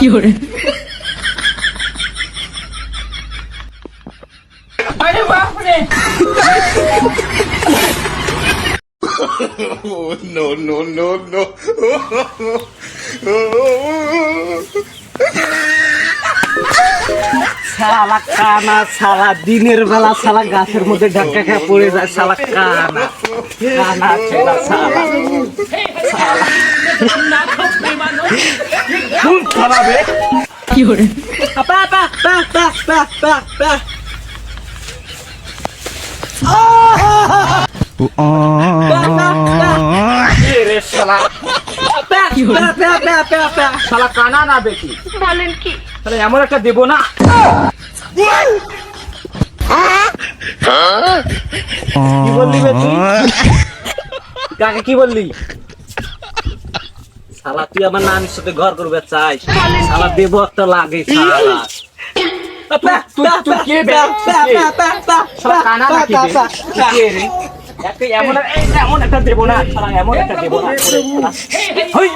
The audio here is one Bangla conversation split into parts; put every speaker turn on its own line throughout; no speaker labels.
করে আরে বাপ রে
Oh, no, no, no, no.
শালা কানা শালা দিনের বেলা শালা গাছের মধ্যে ধাক্কা খেয়ে পড়ে যায় শালা কানা কানা ছেলা শালা খুব খারাপে
কি করে
আপা আপা পা পা পা পা পা রে শালা
কি করে
শালা কানা না বেটি
বলেন কি?
তাহলে এমন একটা দেবো না কি বললি বেটি কাকে কি বললি শালা তুই আমার নানির সাথে ঘর করবে চাই শালা দেবো একটা লাগে শালা তুই কে বে শালা কানা নাকি বে তুই কে রে এমন একটা দেবো না শালা এমন একটা দেবো না হই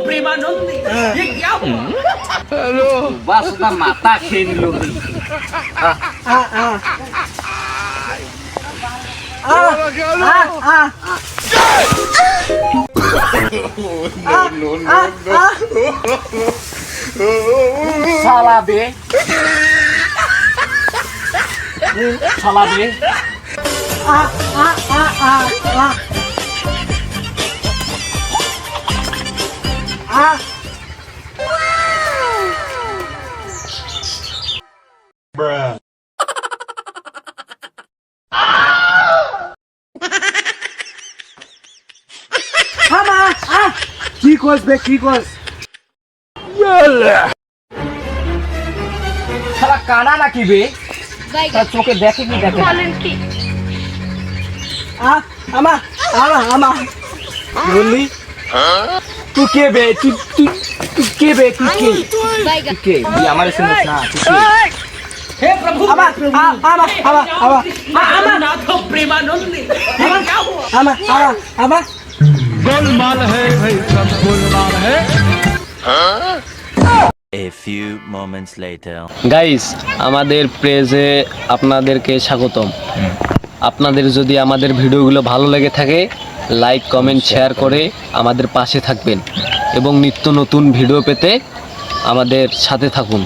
প্রেমানন্দী
বাস না মাথা খেয়ে নিল
Oh, no, no, no, no.
শালা বে শালা বে কি কস বে কি কস শালা কানা নাকি বে তার চোখে দেখে কি দেখে
বলেন কি?
আমা আমা আমা বললি তুই কে বে তুই তুই তুই কে বে তুই কে তুই কে তুই আমার শুনিস না তুই কে
हे प्रभु
আমা আমা আমা আমা
नाथ प्रेमानंदी
আমা আমা আমা
A few moments later.
Guys আমাদের পেজে আপনাদেরকে স্বাগতম। আপনাদের যদি আমাদের ভিডিওগুলো ভালো লেগে থাকে লাইক কমেন্ট শেয়ার করে আমাদের পাশে থাকবেন এবং নিত্য নতুন ভিডিও পেতে আমাদের সাথে থাকুন।